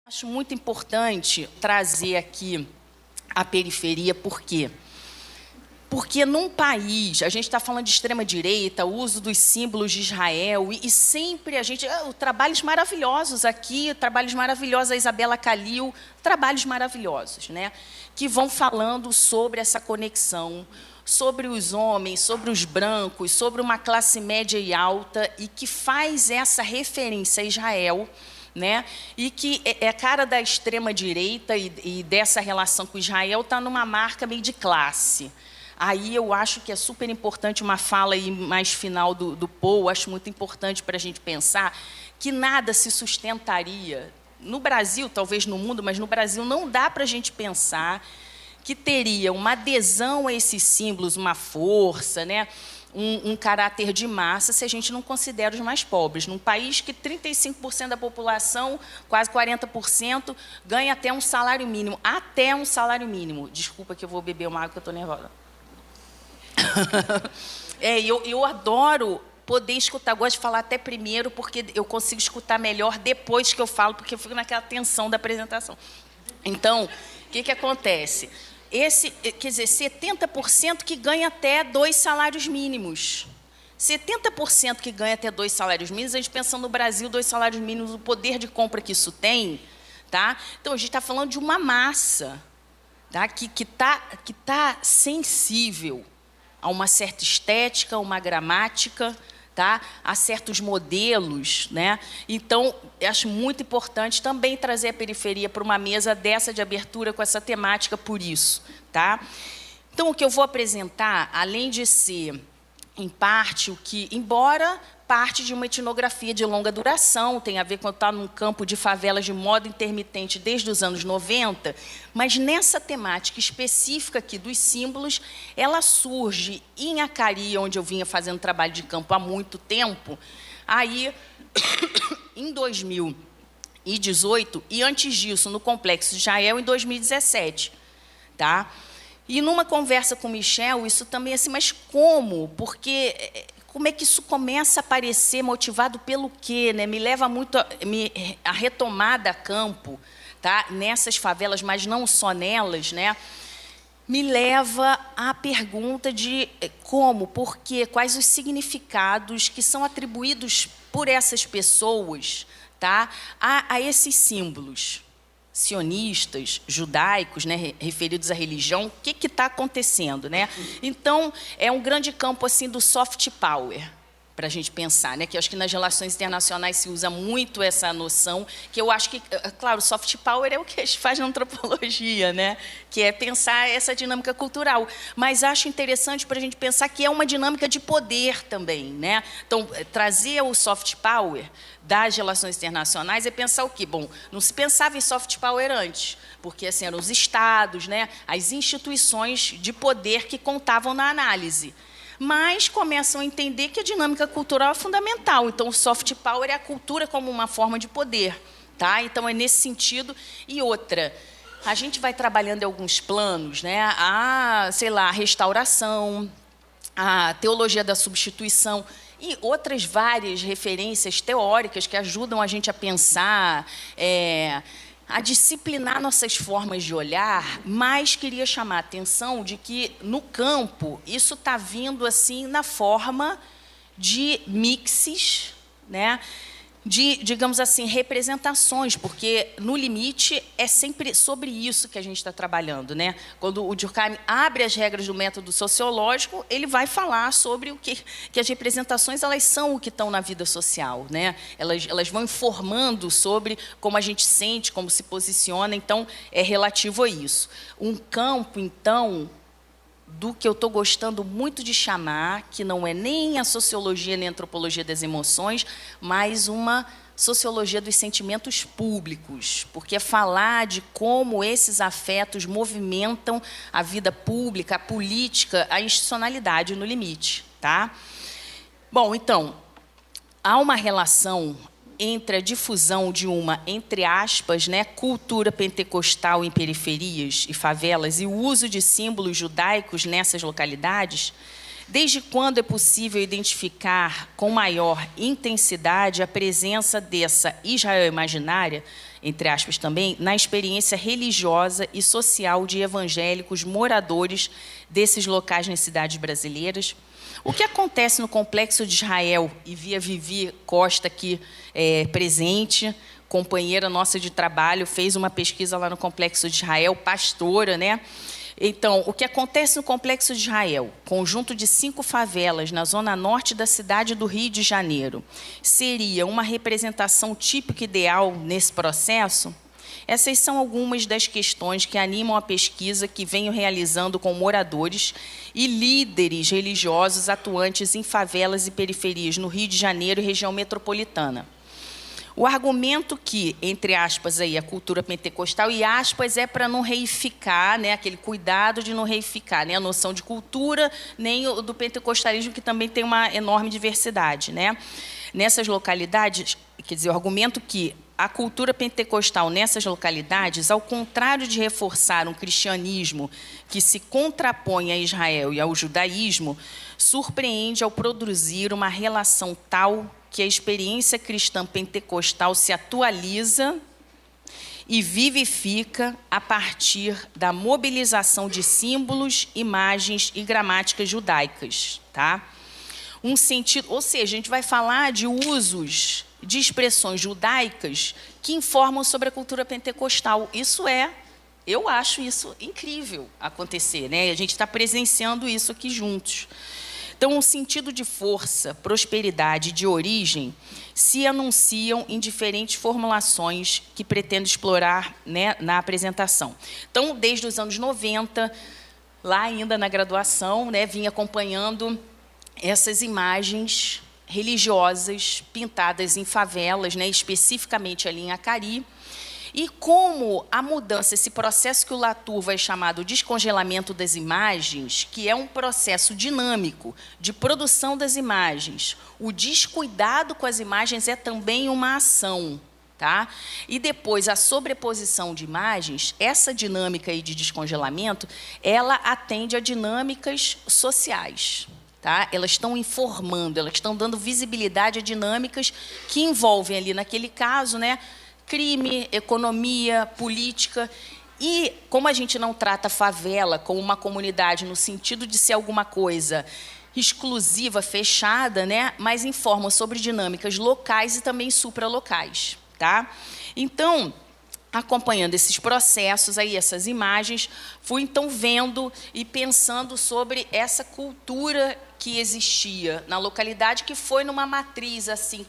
Acho muito importante trazer aqui a periferia, por quê? Porque num país, a gente está falando de extrema-direita, o uso dos símbolos de Israel, e sempre a gente... trabalhos maravilhosos aqui, trabalhos maravilhosos, a Isabela Calil, trabalhos maravilhosos, né? Que vão falando sobre essa conexão, sobre os homens, sobre os brancos, sobre uma classe média e alta, e que faz essa referência a Israel, né? E que é cara da extrema-direita e dessa relação com Israel está numa marca meio de classe. Aí eu acho que é super importante uma fala aí mais final do Paul, acho muito importante para a gente pensar que nada se sustentaria, no Brasil, talvez no mundo, mas no Brasil não dá para a gente pensar que teria uma adesão a esses símbolos, uma força, né? Um caráter de massa, se a gente não considera os mais pobres. Num país que 35% da população, quase 40%, ganha até um salário mínimo. Até um salário mínimo. Desculpa que eu vou beber uma água, que eu estou nervosa. Eu adoro poder escutar, gosto de falar até primeiro, porque eu consigo escutar melhor depois que eu falo, porque eu fico naquela tensão da apresentação. Então, o que acontece? Quer dizer, 70% que ganha até 2 salários mínimos. 70% que ganha até 2 salários mínimos, a gente pensando no Brasil, 2 salários mínimos, o poder de compra que isso tem, tá? Então, a gente está falando de uma massa, tá? que tá sensível a uma certa estética, a uma gramática, tá? A certos modelos, né? Então, eu acho muito importante também trazer a periferia para uma mesa dessa de abertura com essa temática por isso, tá? Então, o que eu vou apresentar, além de ser, em parte, o que, embora parte de uma etnografia de longa duração, tem a ver com estar num campo de favelas de modo intermitente desde os anos 90, mas nessa temática específica aqui dos símbolos, ela surge em Acari, onde eu vinha fazendo trabalho de campo há muito tempo, aí, em 2018, e antes disso, no Complexo de Israel, em 2017. Tá? E numa conversa com o Michel, isso também assim, mas como? Porque... como é que isso começa a aparecer, motivado pelo quê? Né? Me leva muito a retomada a campo, tá? Nessas favelas, mas não só nelas, né? Me leva à pergunta de como, por quê, quais os significados que são atribuídos por essas pessoas, tá? a esses símbolos sionistas, judaicos, né, referidos à religião, o que está acontecendo, né? Então, é um grande campo assim do soft power, para a gente pensar, né? Que eu acho que nas relações internacionais se usa muito essa noção, que eu acho que, claro, soft power é o que a gente faz na antropologia, né? Que é pensar essa dinâmica cultural. Mas acho interessante para a gente pensar que é uma dinâmica de poder também, né? Então, trazer o soft power das relações internacionais é pensar o quê? Bom, não se pensava em soft power antes, porque assim, eram os estados, né? As instituições de poder que contavam na análise. Mas começam a entender que a dinâmica cultural é fundamental. Então, o soft power é a cultura como uma forma de poder. Tá? Então, é nesse sentido. E outra, a gente vai trabalhando em alguns planos, né? Sei lá, a restauração, a teologia da substituição e outras várias referências teóricas que ajudam a gente a pensar, a disciplinar nossas formas de olhar, mas queria chamar a atenção de que, no campo, isso está vindo assim na forma de mixes, né? De, digamos assim, representações, porque, no limite, é sempre sobre isso que a gente está trabalhando, né? Quando o Durkheim abre as regras do método sociológico, ele vai falar sobre o que as representações elas são o que estão na vida social, né? Elas vão informando sobre como a gente sente, como se posiciona, então, é relativo a isso. Um campo, então, do que eu estou gostando muito de chamar, que não é nem a sociologia nem a antropologia das emoções, mas uma sociologia dos sentimentos públicos, porque é falar de como esses afetos movimentam a vida pública, a política, a institucionalidade no limite. Tá? Bom, então, há uma relação entre a difusão de uma, entre aspas, né, cultura pentecostal em periferias e favelas e o uso de símbolos judaicos nessas localidades, Desde quando é possível identificar com maior intensidade a presença dessa Israel imaginária, entre aspas também, na experiência religiosa e social de evangélicos moradores desses locais nas cidades brasileiras? O que acontece no Complexo de Israel, e via Vivi Costa aqui presente, companheira nossa de trabalho, fez uma pesquisa lá no Complexo de Israel, pastora, né? Então, o que acontece no Complexo de Israel, conjunto de 5 favelas na zona norte da cidade do Rio de Janeiro, seria uma representação típica ideal nesse processo? Essas são algumas das questões que animam a pesquisa que venho realizando com moradores e líderes religiosos atuantes em favelas e periferias no Rio de Janeiro e região metropolitana. O argumento que, entre aspas, aí, a cultura pentecostal, e aspas é para não reificar, né, aquele cuidado de não reificar, né, a noção de cultura, nem o do pentecostalismo, que também tem uma enorme diversidade, né? Nessas localidades, quer dizer, o argumento que a cultura pentecostal nessas localidades, ao contrário de reforçar um cristianismo que se contrapõe a Israel e ao judaísmo, surpreende ao produzir uma relação tal que a experiência cristã pentecostal se atualiza e vivifica a partir da mobilização de símbolos, imagens e gramáticas judaicas, tá? Um sentido, ou seja, a gente vai falar de usos de expressões judaicas que informam sobre a cultura pentecostal. Eu acho isso incrível acontecer, né? A gente está presenciando isso aqui juntos. Então, o sentido de força, prosperidade e de origem se anunciam em diferentes formulações que pretendo explorar, né, na apresentação. Então, desde os anos 90, lá ainda na graduação, né, vim acompanhando essas imagens religiosas pintadas em favelas, né, especificamente ali em Acari, e como a mudança, esse processo que o Latour vai chamar do descongelamento das imagens, que é um processo dinâmico de produção das imagens, o descuidado com as imagens é também uma ação, tá? E depois a sobreposição de imagens, essa dinâmica aí de descongelamento, ela atende a dinâmicas sociais. Tá? Elas estão informando, elas estão dando visibilidade a dinâmicas que envolvem ali, naquele caso, né, crime, economia, política. E como a gente não trata a favela como uma comunidade no sentido de ser alguma coisa exclusiva, fechada, né, mas informa sobre dinâmicas locais e também supralocais. Tá? Então, acompanhando esses processos, aí, essas imagens, fui então vendo e pensando sobre essa cultura que existia na localidade, que foi numa matriz assim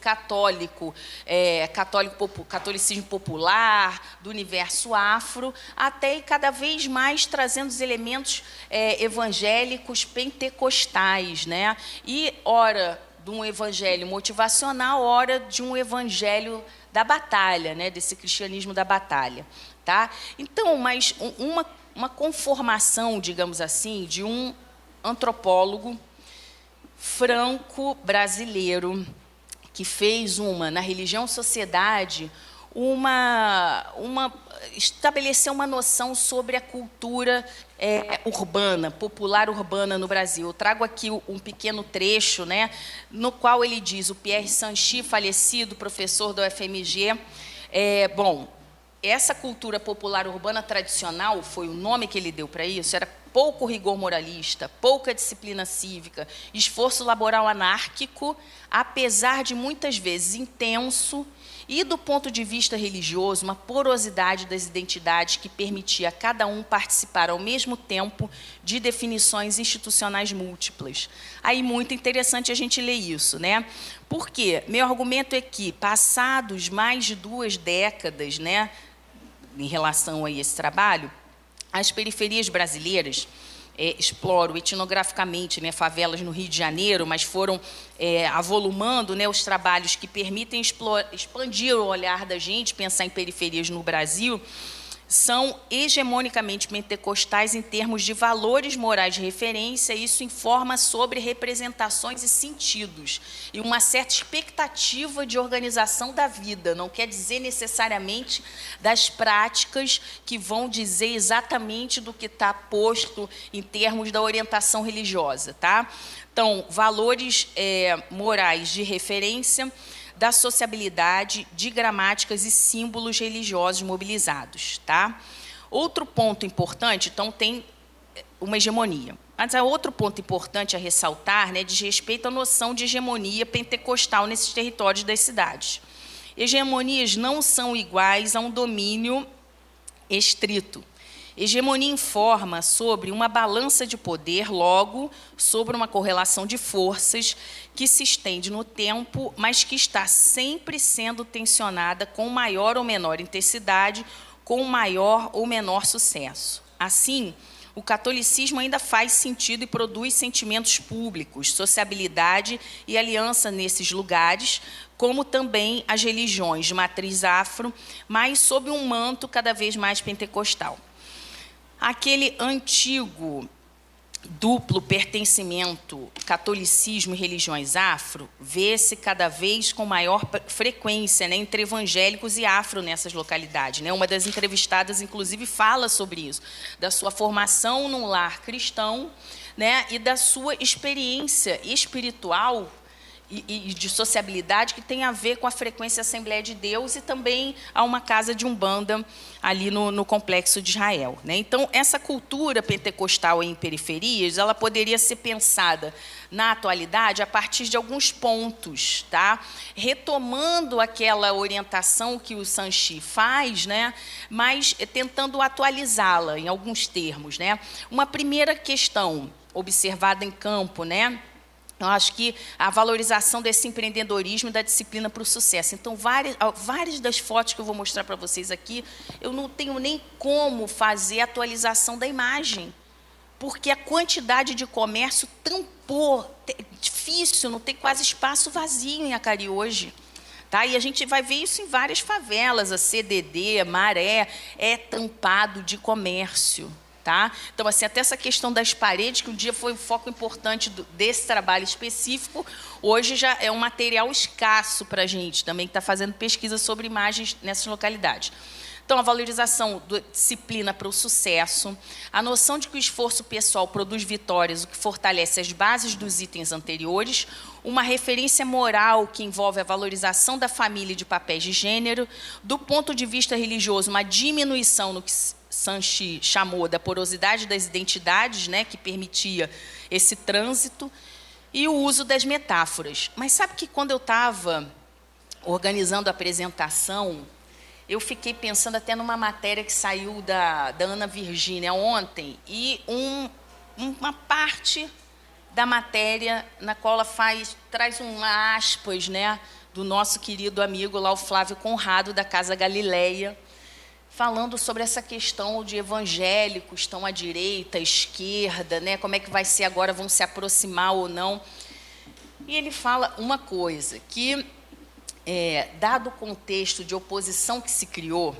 catolicismo popular, do universo afro, até e cada vez mais trazendo os elementos evangélicos pentecostais, né? E ora de um evangelho motivacional, ora de um evangelho da batalha, né, desse cristianismo da batalha, tá? Então, mas uma conformação, digamos assim, de um antropólogo franco-brasileiro que fez na religião sociedade, estabeleceu uma noção sobre a cultura urbana, popular urbana no Brasil. Eu trago aqui um pequeno trecho, né, no qual ele diz, o Pierre Sanchi, falecido, professor da UFMG, essa cultura popular urbana tradicional, foi o nome que ele deu para isso, era pouco rigor moralista, pouca disciplina cívica, esforço laboral anárquico, apesar de muitas vezes intenso, e, do ponto de vista religioso, uma porosidade das identidades que permitia a cada um participar ao mesmo tempo de definições institucionais múltiplas. Aí, muito interessante a gente ler isso, né? Por quê? Meu argumento é que, passados mais de 2 décadas, né, em relação a esse trabalho, as periferias brasileiras, exploro etnograficamente, né, favelas no Rio de Janeiro, mas foram avolumando, né, os trabalhos que permitem expandir o olhar da gente, pensar em periferias no Brasil, são hegemonicamente pentecostais em termos de valores morais de referência. Isso informa sobre representações e sentidos e uma certa expectativa de organização da vida. Não quer dizer necessariamente das práticas que vão dizer exatamente do que está posto em termos da orientação religiosa, tá? Então, valores morais de referência, da sociabilidade, de gramáticas e símbolos religiosos mobilizados, tá? Outro ponto importante, então, tem uma hegemonia. Mas há outro ponto importante a ressaltar, né, diz respeito à noção de hegemonia pentecostal nesses territórios das cidades. Hegemonias não são iguais a um domínio estrito. Hegemonia informa sobre uma balança de poder, logo, sobre uma correlação de forças que se estende no tempo, mas que está sempre sendo tensionada com maior ou menor intensidade, com maior ou menor sucesso. Assim, o catolicismo ainda faz sentido e produz sentimentos públicos, sociabilidade e aliança nesses lugares, como também as religiões de matriz afro, mas sob um manto cada vez mais pentecostal. Aquele antigo duplo pertencimento, catolicismo e religiões afro, vê-se cada vez com maior frequência, né, entre evangélicos e afro nessas localidades, né? Uma das entrevistadas, inclusive, fala sobre isso, da sua formação num lar cristão, né, e da sua experiência espiritual e de sociabilidade que tem a ver com a frequência Assembleia de Deus e também a uma casa de Umbanda ali no Complexo de Israel, né? Então, essa cultura pentecostal em periferias, ela poderia ser pensada na atualidade a partir de alguns pontos, tá? Retomando aquela orientação que o Sanchi faz, né? Mas tentando atualizá-la em alguns termos, né? Uma primeira questão observada em campo, né? Eu acho que a valorização desse empreendedorismo e da disciplina para o sucesso. Então, várias das fotos que eu vou mostrar para vocês aqui, eu não tenho nem como fazer a atualização da imagem, porque a quantidade de comércio tampou, difícil, não tem quase espaço vazio em Acari hoje. Tá? E a gente vai ver isso em várias favelas, a CDD, a Maré, é tampado de comércio. Tá? Então, assim, até essa questão das paredes, que um dia foi um foco importante desse trabalho específico, hoje já é um material escasso para a gente, também que está fazendo pesquisa sobre imagens nessas localidades. Então, a valorização da disciplina para o sucesso, a noção de que o esforço pessoal produz vitórias, o que fortalece as bases dos itens anteriores, uma referência moral que envolve a valorização da família e de papéis de gênero, do ponto de vista religioso, uma diminuição no que Sanchi chamou da porosidade das identidades, né, que permitia esse trânsito, e o uso das metáforas. Mas sabe que quando eu estava organizando a apresentação, eu fiquei pensando até numa matéria que saiu da Ana Virgínia ontem, e uma parte da matéria na qual ela traz aspas, né, do nosso querido amigo lá, o Flávio Conrado, da Casa Galileia, falando sobre essa questão de evangélicos estão à direita, à esquerda, né? Como é que vai ser agora, vão se aproximar ou não. E ele fala uma coisa, que, dado o contexto de oposição que se criou,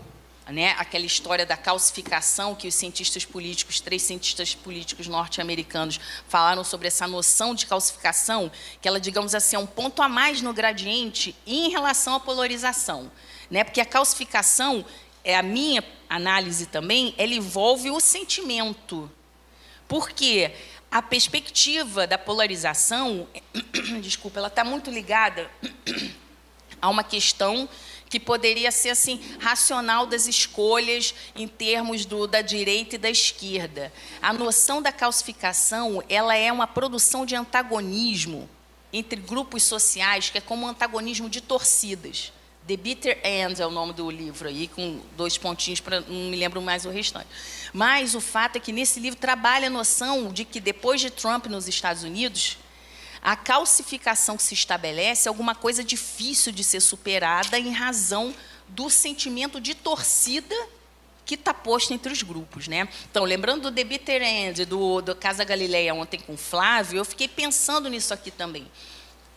né, aquela história da calcificação que os cientistas políticos, 3 cientistas políticos norte-americanos falaram sobre essa noção de calcificação, que ela, digamos assim, é um ponto a mais no gradiente em relação à polarização, né? Porque a calcificação, a minha análise também, ela envolve o sentimento. Porque a perspectiva da polarização, desculpa, ela está muito ligada a uma questão que poderia ser assim, racional das escolhas em termos da direita e da esquerda. A noção da calcificação, ela é uma produção de antagonismo entre grupos sociais, que é como um antagonismo de torcidas. The Bitter End é o nome do livro, aí, com 2 pontinhos, não me lembro mais o restante. Mas o fato é que nesse livro trabalha a noção de que depois de Trump nos Estados Unidos, a calcificação que se estabelece é alguma coisa difícil de ser superada em razão do sentimento de torcida que está posto entre os grupos, né? Então, lembrando do The Bitter End, do Casa Galileia ontem com o Flávio, eu fiquei pensando nisso aqui também.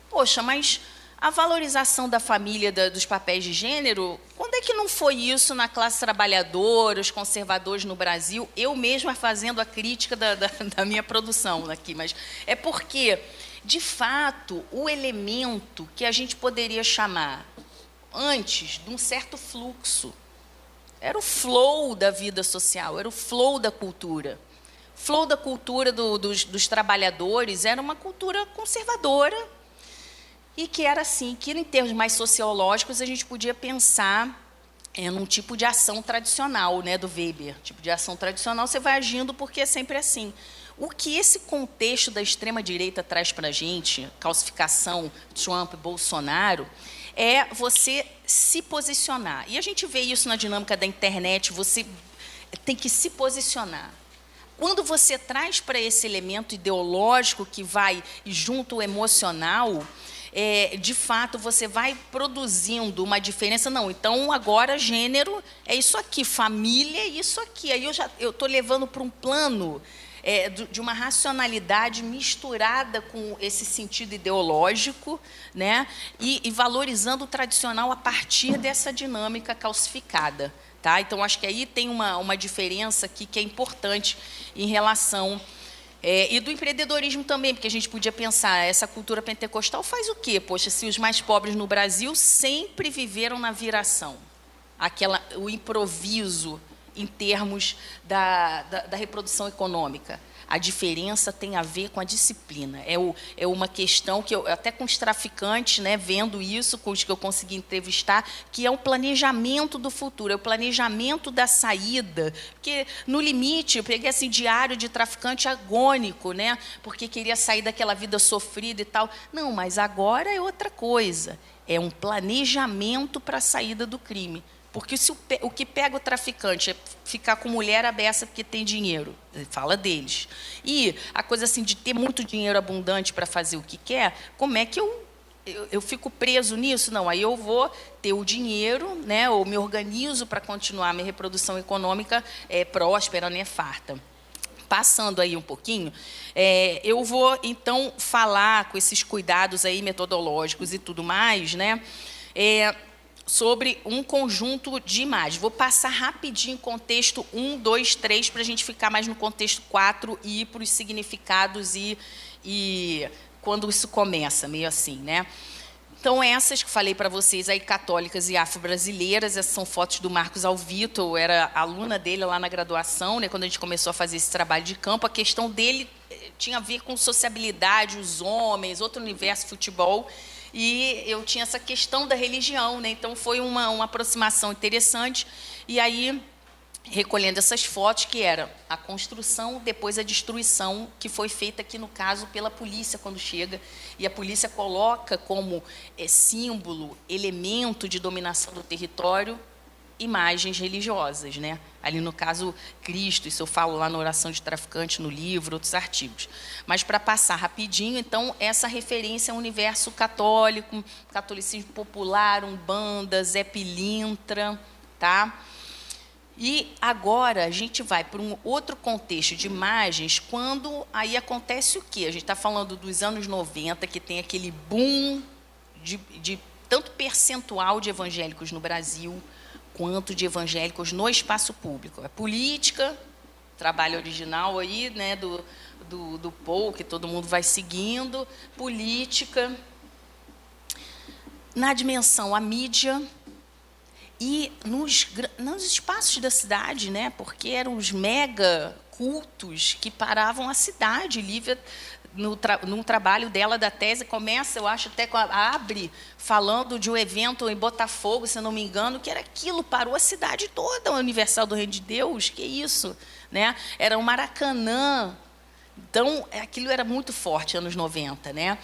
Poxa, mas A valorização da família, dos papéis de gênero, quando é que não foi isso na classe trabalhadora, os conservadores no Brasil? Eu mesma fazendo a crítica da minha produção aqui, mas é porque, de fato, o elemento que a gente poderia chamar, antes, de um certo fluxo, era o flow da vida social, era o flow da cultura. O flow da cultura dos trabalhadores era uma cultura conservadora, e que era assim, que em termos mais sociológicos a gente podia pensar num tipo de ação tradicional, né, do Weber. Tipo de ação tradicional, você vai agindo porque é sempre assim. O que esse contexto da extrema-direita traz para a gente, calcificação, Trump, Bolsonaro, é você se posicionar. E a gente vê isso na dinâmica da internet, você tem que se posicionar. Quando você traz para esse elemento ideológico que vai junto ao emocional, de fato, você vai produzindo uma diferença. Não, então, agora, gênero é isso aqui, família é isso aqui. Aí eu estou levando para um plano de uma racionalidade misturada com esse sentido ideológico, né? E valorizando o tradicional a partir dessa dinâmica calcificada. Tá? Então, acho que aí tem uma diferença aqui que é importante em relação... e do empreendedorismo também, porque a gente podia pensar, essa cultura pentecostal faz o quê? Poxa, se os mais pobres no Brasil sempre viveram na viração, o improviso em termos da reprodução econômica. A diferença tem a ver com a disciplina. É uma questão que até com os traficantes, né, vendo isso, com os que eu consegui entrevistar, que é o planejamento do futuro, é o planejamento da saída. Porque, no limite, eu peguei assim, diário de traficante agônico, né, porque queria sair daquela vida sofrida e tal. Não, mas agora é outra coisa. É um planejamento para a saída do crime. Porque se o que pega o traficante é ficar com mulher abessa porque tem dinheiro, fala deles. E a coisa assim de ter muito dinheiro abundante para fazer o que quer, como é que eu fico preso nisso? Não, aí eu vou ter o dinheiro, né, ou me organizo para continuar a minha reprodução econômica próspera, né, farta. Passando aí um pouquinho, eu vou, então, falar com esses cuidados aí metodológicos e tudo mais, né, sobre um conjunto de imagens. Vou passar rapidinho contexto 1, 2, 3, para a gente ficar mais no contexto 4 e ir para os significados e quando isso começa, meio assim, né? Então, essas que falei para vocês aí, católicas e afro-brasileiras, essas são fotos do Marcos Alvito, eu era aluna dele lá na graduação, né, quando a gente começou a fazer esse trabalho de campo. A questão dele tinha a ver com sociabilidade, os homens, outro universo, futebol, e eu tinha essa questão da religião, né? Então foi uma aproximação interessante. E aí, recolhendo essas fotos, que era a construção, depois a destruição, que foi feita aqui, no caso, pela polícia, quando chega. E a polícia coloca como símbolo, elemento de dominação do território, imagens religiosas, né? Ali, no caso, Cristo, isso eu falo lá na Oração de Traficante, no livro, outros artigos. Mas, para passar rapidinho, então, essa referência ao universo católico, catolicismo popular, Umbanda, Zé Pilintra, tá? E agora a gente vai para um outro contexto de imagens, quando aí acontece o quê? A gente está falando dos anos 90, que tem aquele boom de tanto percentual de evangélicos no Brasil, quanto de evangélicos no espaço público. A política, trabalho original aí, né, do Paul, que todo mundo vai seguindo, política, na dimensão a mídia e nos espaços da cidade, né, porque eram os mega cultos que paravam a cidade. Lívia, num trabalho dela da tese, começa, eu acho, até abre falando de um evento em Botafogo, se eu não me engano, que era aquilo, parou a cidade toda, a Universal do Reino de Deus, que isso, né? Era um Maracanã. Então, aquilo era muito forte, anos 90, né?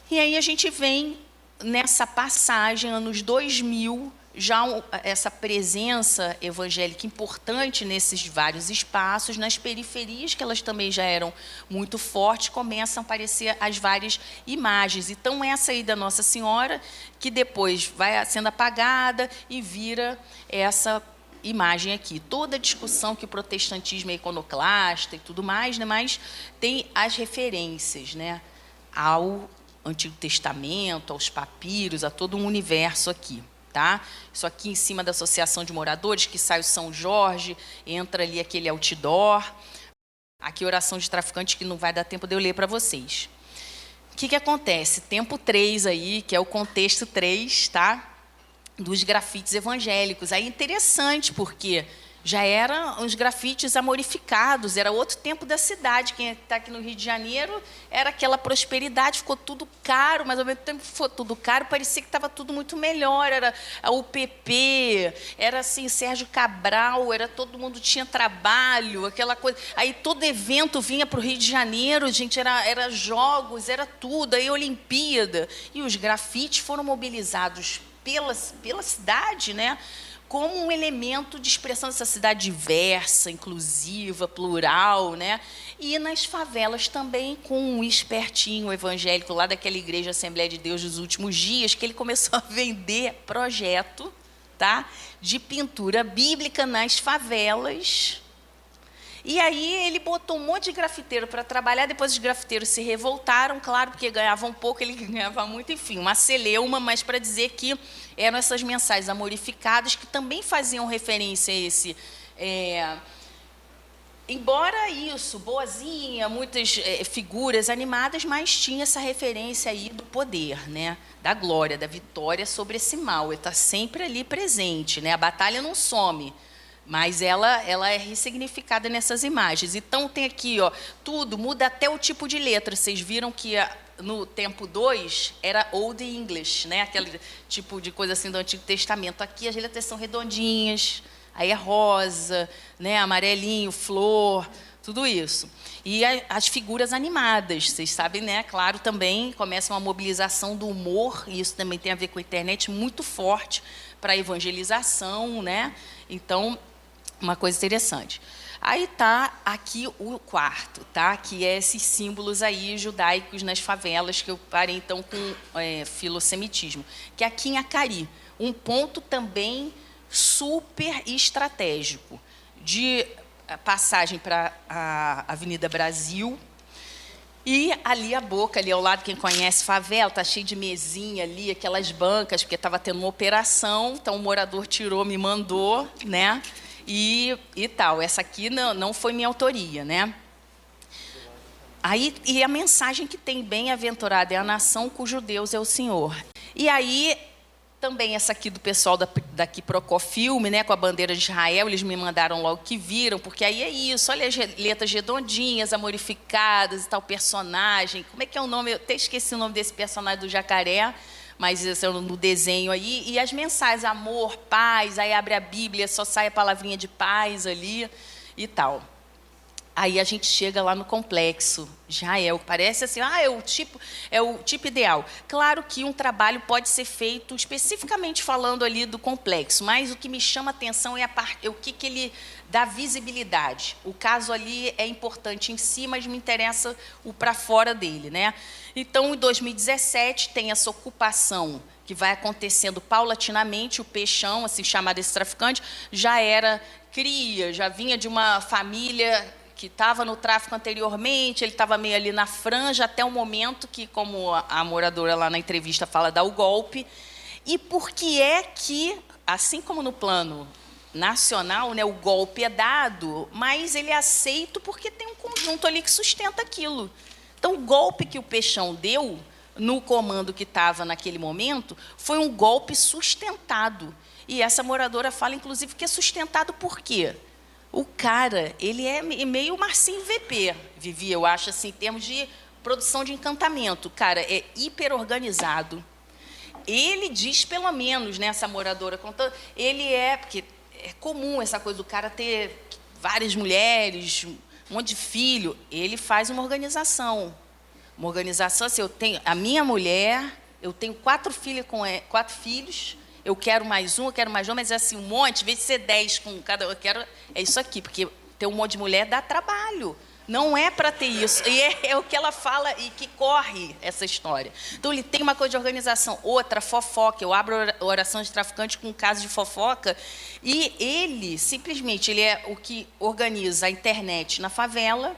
E aí a gente vem nessa passagem, anos 2000, já essa presença evangélica importante nesses vários espaços, nas periferias, que elas também já eram muito fortes, começam a aparecer as várias imagens. Então, essa aí da Nossa Senhora, que depois vai sendo apagada e vira essa imagem aqui. Toda a discussão que o protestantismo é iconoclasta e tudo mais, né, mas tem as referências, né, ao Antigo Testamento, aos papiros, a todo um universo aqui. Tá? Isso aqui em cima da Associação de Moradores, que sai o São Jorge, entra ali aquele outdoor. Aqui, oração de traficante, que não vai dar tempo de eu ler para vocês. O que acontece? Tempo 3 aí, que é o contexto 3, tá? Dos grafites evangélicos. Aí interessante, porque já eram os grafites amorificados, era outro tempo da cidade. Quem está aqui no Rio de Janeiro, era aquela prosperidade, ficou tudo caro, mas ao mesmo tempo que ficou tudo caro, parecia que estava tudo muito melhor. Era a UPP, era assim, Sérgio Cabral, era todo mundo tinha trabalho, aquela coisa. Aí todo evento vinha para o Rio de Janeiro, gente, era jogos, era tudo, aí Olimpíada. E os grafites foram mobilizados pela cidade, né? Como um elemento de expressão dessa cidade diversa, inclusiva, plural, né? E nas favelas também, com um espertinho evangélico lá daquela igreja Assembleia de Deus dos Últimos Dias, que ele começou a vender projeto, tá? De pintura bíblica nas favelas. E aí ele botou um monte de grafiteiro para trabalhar, depois os grafiteiros se revoltaram, claro, porque ganhavam pouco, ele ganhava muito, enfim, uma celeuma, mas para dizer que eram essas mensagens amorificadas que também faziam referência a esse... embora isso, boazinha, muitas figuras animadas, mas tinha essa referência aí do poder, né? Da glória, da vitória sobre esse mal, ele está sempre ali presente, né? A batalha não some, mas ela é ressignificada nessas imagens. Então, tem aqui, ó, tudo, muda até o tipo de letra. Vocês viram que no tempo 2 era Old English, né? Aquele tipo de coisa assim do Antigo Testamento. Aqui as letras são redondinhas, aí é rosa, né? Amarelinho, flor, tudo isso. E as figuras animadas, vocês sabem, né? Claro, também começa uma mobilização do humor, e isso também tem a ver com a internet, muito forte para a evangelização, né? Então, uma coisa interessante. Aí está aqui o quarto, tá? Que é esses símbolos aí judaicos nas favelas, que eu parei então com filosemitismo, que é aqui em Acari, um ponto também super estratégico, de passagem para a Avenida Brasil, e ali a Boca, ali ao lado, quem conhece favela, está cheio de mesinha ali, aquelas bancas, porque estava tendo uma operação, então o morador tirou, me mandou, né? E tal. Essa aqui não foi minha autoria, né? Aí, e a mensagem que tem: bem-aventurada é a nação cujo Deus é o Senhor. E aí, também essa aqui do pessoal daqui Procofilme, né, com a bandeira de Israel, eles me mandaram logo que viram, porque aí é isso, olha as letras redondinhas, amorificadas e tal, personagem. Como é que é o nome? Eu até esqueci o nome desse personagem do jacaré, mas esse é no desenho aí, e as mensagens, amor, paz, aí abre a Bíblia, só sai a palavrinha de paz ali e tal. Aí a gente chega lá no complexo Israel, parece assim, é o tipo ideal. Claro que um trabalho pode ser feito especificamente falando ali do complexo, mas o que me chama a atenção é o que ele dá visibilidade. O caso ali é importante em si, mas me interessa o para fora dele, né? Então, em 2017, tem essa ocupação que vai acontecendo paulatinamente. O Peixão, assim chamado esse traficante, já era cria, já vinha de uma família que estava no tráfico anteriormente, ele estava meio ali na franja, até o momento que, como a moradora lá na entrevista fala, dá o golpe. E por que é que, assim como no plano nacional, né, o golpe é dado, mas ele é aceito porque tem um conjunto ali que sustenta aquilo. Então, o golpe que o Peixão deu no comando que estava naquele momento foi um golpe sustentado. E essa moradora fala, inclusive, que é sustentado por quê? O cara, ele é meio Marcinho VP, Vivi, eu acho, assim, em termos de produção de encantamento. O cara é hiperorganizado. Ele diz, pelo menos, né, essa moradora contando, porque é comum essa coisa do cara ter várias mulheres, um monte de filho. Ele faz uma organização. Uma organização, assim, eu tenho a minha mulher, eu tenho 4 filhos, eu quero mais um, eu quero mais um, mas é assim, um monte, em vez de ser 10 com cada um, eu quero... É isso aqui, porque ter um monte de mulher dá trabalho. Não é para ter isso. E é o que ela fala e que corre essa história. Então, ele tem uma coisa de organização. Outra, fofoca. Eu abro oração de traficante com um caso de fofoca. E ele, simplesmente, ele é o que organiza a internet na favela.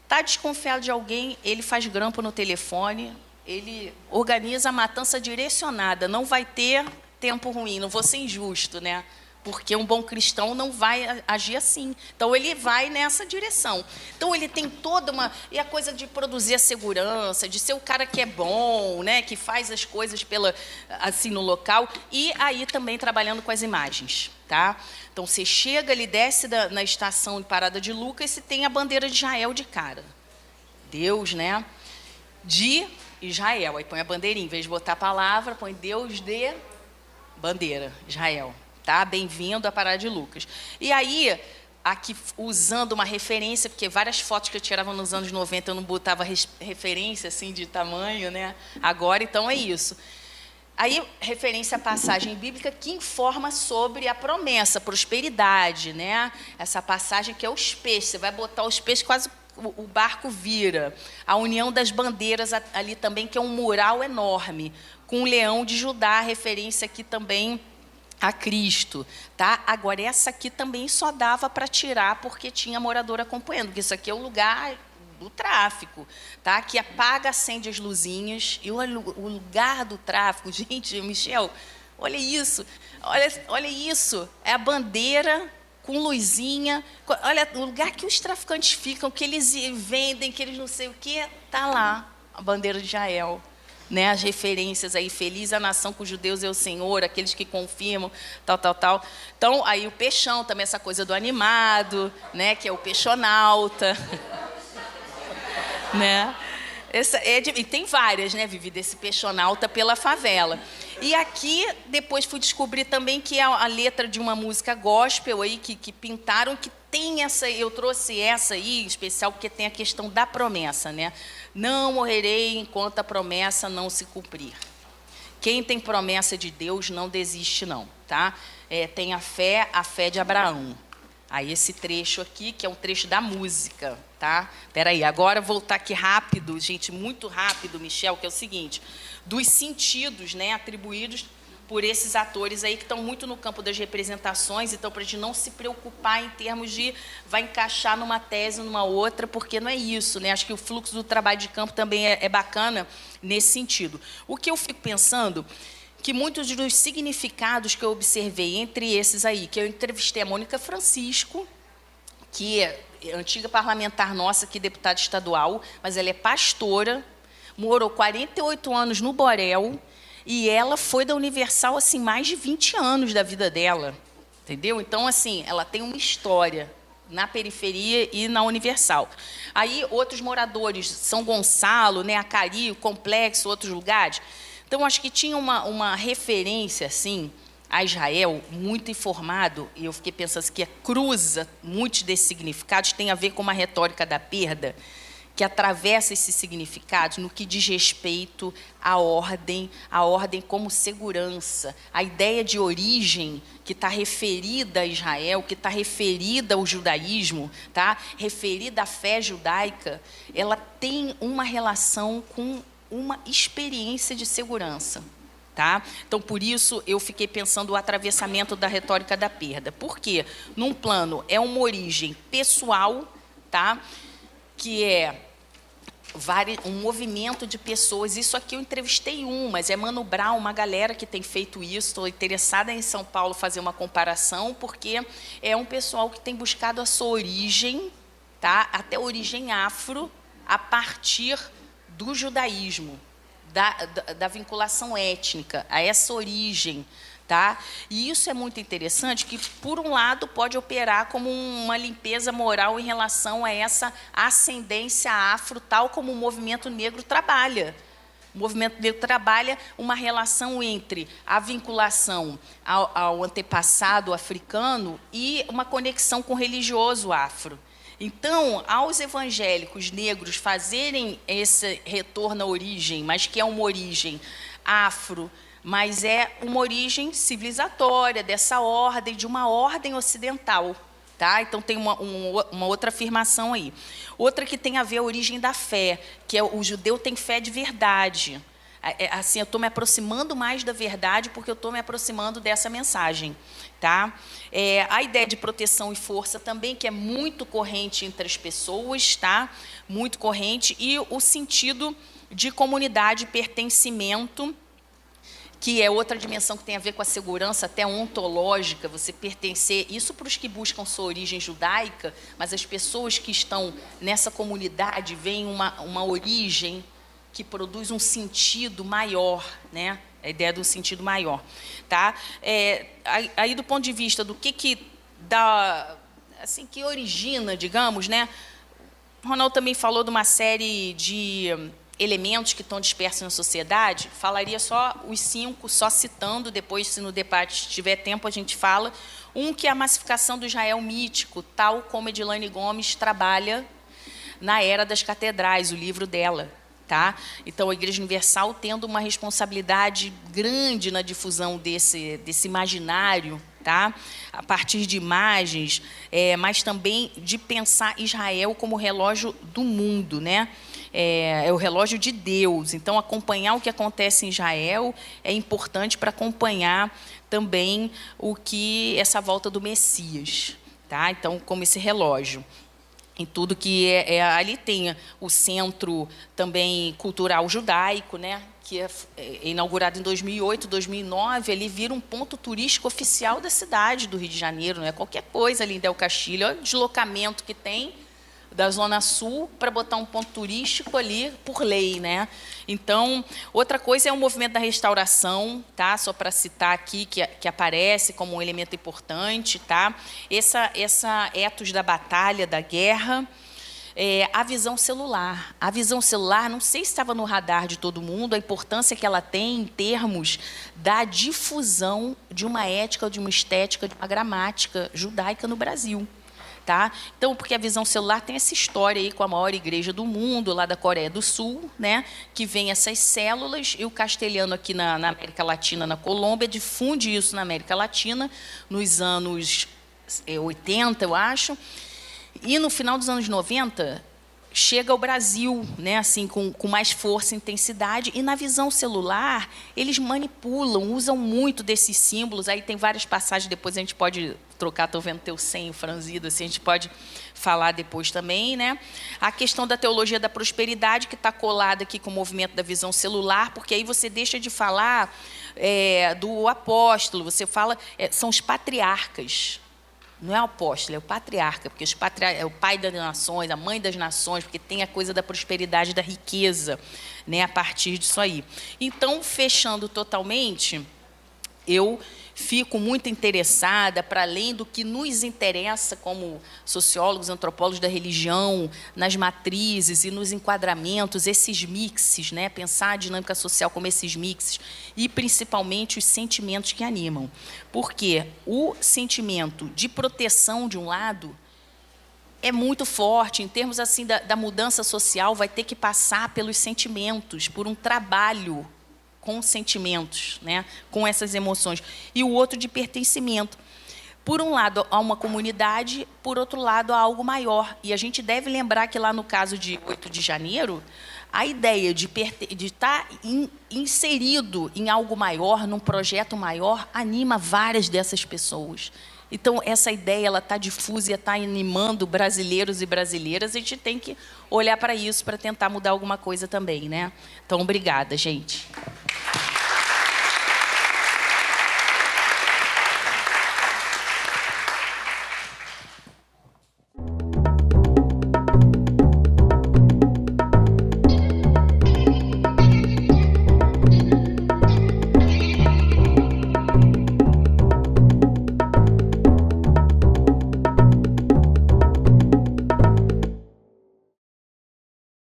Está desconfiado de alguém, ele faz grampo no telefone. ele organiza a matança direcionada, não vai ter tempo ruim, não vou ser injusto, né? Porque um bom cristão não vai agir assim. Então, ele vai nessa direção. Então, ele tem toda uma... E a coisa de produzir a segurança, de ser o cara que é bom, né? Que faz as coisas assim, no local. E aí também trabalhando com as imagens. Tá? Então, você chega ali, desce na estação de Parada de Lucas e tem a bandeira de Israel de cara. Deus, né? De Israel. Aí põe a bandeirinha. Em vez de botar a palavra, põe Deus de bandeira, Israel. Tá? Bem-vindo à Parada de Lucas. E aí, aqui usando uma referência, porque várias fotos que eu tirava nos anos 90 eu não botava referência assim de tamanho, né? Agora, então, é isso. Aí, referência à passagem bíblica que informa sobre a promessa, prosperidade, né? Essa passagem que é os peixes. Você vai botar os peixes, quase o barco vira. A união das bandeiras ali também, que é um mural enorme, com o leão de Judá, referência aqui também a Cristo, tá? Agora, essa aqui também só dava para tirar porque tinha morador acompanhando, porque isso aqui é o lugar do tráfico, tá? Que apaga, acende as luzinhas, e o lugar do tráfico, gente, Michel, olha isso, olha isso, é a bandeira com luzinha, olha, o lugar que os traficantes ficam, que eles vendem, que eles não sei o quê, tá lá, a bandeira de Israel. Né, as referências aí, feliz a nação cujo Deus é o Senhor, aqueles que confirmam, tal, tal, tal. Então, aí o peixão, também essa coisa do animado, né, que é o peixonauta. Né? E tem várias, né, Vivi, desse peixonauta pela favela. E aqui, depois fui descobrir também que é a letra de uma música gospel aí, que pintaram, que tem essa, eu trouxe essa aí, especial, porque tem a questão da promessa, né? Não morrerei enquanto a promessa não se cumprir. Quem tem promessa de Deus não desiste, não, tá? Tem a fé de Abraão. Aí esse trecho aqui, que é um trecho da música, tá? Espera aí, agora voltar aqui rápido, gente, muito rápido, Michel, que é o seguinte, dos sentidos, né, atribuídos por esses atores aí que estão muito no campo das representações, então, para a gente não se preocupar em termos de vai encaixar numa tese, numa outra, porque não é isso, né? Acho que o fluxo do trabalho de campo também é bacana nesse sentido. O que eu fico pensando, que muitos dos significados que eu observei entre esses aí, que eu entrevistei a Mônica Francisco, que é antiga parlamentar nossa, aqui deputada estadual, mas ela é pastora, morou 48 anos no Borel, e ela foi da Universal, assim, mais de 20 anos da vida dela, entendeu? Então, assim, ela tem uma história na periferia e na Universal. Aí, outros moradores, São Gonçalo, né, Acari, o Complexo, outros lugares. Então, acho que tinha uma referência, assim, a Israel, muito informado, e eu fiquei pensando assim, que cruza muitos desses significados, tem a ver com uma retórica da perda, que atravessa esses significados no que diz respeito à ordem como segurança, a ideia de origem que está referida a Israel, que está referida ao judaísmo, tá? Referida à fé judaica, ela tem uma relação com uma experiência de segurança. Tá? Então, por isso, eu fiquei pensando o atravessamento da retórica da perda. Por quê? Num plano, é uma origem pessoal, tá? Que é um movimento de pessoas. Isso aqui eu entrevistei mas é Mano Brown, uma galera que tem feito isso. Estou interessada em São Paulo fazer uma comparação, porque é um pessoal que tem buscado a sua origem, tá? Até a origem afro, a partir do judaísmo, da vinculação étnica, a essa origem. Tá? E isso é muito interessante, que, por um lado, pode operar como uma limpeza moral em relação a essa ascendência afro, tal como o movimento negro trabalha. O movimento negro trabalha uma relação entre a vinculação ao antepassado africano e uma conexão com o religioso afro. Então, aos evangélicos negros fazerem esse retorno à origem, mas que é uma origem afro, mas é uma origem civilizatória, dessa ordem, de uma ordem ocidental. Tá? Então, tem uma outra afirmação aí. Outra que tem a ver a origem da fé, que é o judeu tem fé de verdade. Assim, eu estou me aproximando mais da verdade porque eu estou me aproximando dessa mensagem. Tá? A ideia de proteção e força também, que é muito corrente entre as pessoas, tá? Muito corrente, e o sentido de comunidade e pertencimento, que é outra dimensão que tem a ver com a segurança até ontológica, você pertencer, isso para os que buscam sua origem judaica, mas as pessoas que estão nessa comunidade veem uma origem que produz um sentido maior, né? A ideia do sentido maior. Tá? Aí, do ponto de vista do que dá, assim, que origina, digamos, né? O Ronaldo também falou de uma série de elementos que estão dispersos na sociedade, falaria só os 5, só citando, depois, se no debate tiver tempo, a gente fala. Um, que é a massificação do Israel mítico, tal como Edilane Gomes trabalha na Era das Catedrais, o livro dela. Tá? Então, a Igreja Universal tendo uma responsabilidade grande na difusão desse imaginário, tá? A partir de imagens, mas também de pensar Israel como relógio do mundo, né? É o relógio de Deus. Então, acompanhar o que acontece em Israel é importante para acompanhar também essa volta do Messias. Tá? Então, como esse relógio. Em tudo que ali tem o Centro também Cultural Judaico, né, que é inaugurado em 2008, 2009, ele vira um ponto turístico oficial da cidade do Rio de Janeiro, não é qualquer coisa ali em Del Castilho, olha o deslocamento que tem da Zona Sul para botar um ponto turístico ali por lei, né? Então, outra coisa é o movimento da restauração, tá? Só para citar aqui, que aparece como um elemento importante, tá? Essa ethos da batalha, da guerra, a visão celular. A visão celular, não sei se estava no radar de todo mundo, a importância que ela tem em termos da difusão de uma ética, de uma estética, de uma gramática judaica no Brasil. Tá? Então, porque a visão celular tem essa história aí com a maior igreja do mundo, lá da Coreia do Sul, né? Que vem essas células, e o castelhano aqui na América Latina, na Colômbia, difunde isso na América Latina, nos anos 80, eu acho, e no final dos anos 90, chega ao Brasil, né, assim, com mais força e intensidade, e na visão celular, eles manipulam, usam muito desses símbolos, aí tem várias passagens, depois a gente pode trocar, estou vendo teu senho franzido, assim, a gente pode falar depois também, né? A questão da teologia da prosperidade, que está colada aqui com o movimento da visão celular, porque aí você deixa de falar do apóstolo, você fala, são os patriarcas. Não é o apóstolo, é o patriarca, porque é o pai das nações, a mãe das nações, porque tem a coisa da prosperidade, da riqueza, né, a partir disso aí. Então, fechando totalmente, eu fico muito interessada, para além do que nos interessa como sociólogos, antropólogos da religião, nas matrizes e nos enquadramentos, esses mixes, né? Pensar a dinâmica social como esses mixes, e principalmente os sentimentos que animam. Porque o sentimento de proteção, de um lado, é muito forte, em termos assim da mudança social, vai ter que passar pelos sentimentos, por um trabalho com sentimentos, né, com essas emoções, e o outro de pertencimento. Por um lado, a uma comunidade, por outro lado, a algo maior. E a gente deve lembrar que lá no caso de 8 de janeiro, a ideia de estar inserido em algo maior, num projeto maior, anima várias dessas pessoas. Então, essa ideia está difusa e está animando brasileiros e brasileiras. A gente tem que olhar para isso para tentar mudar alguma coisa também, né? Então, obrigada, gente.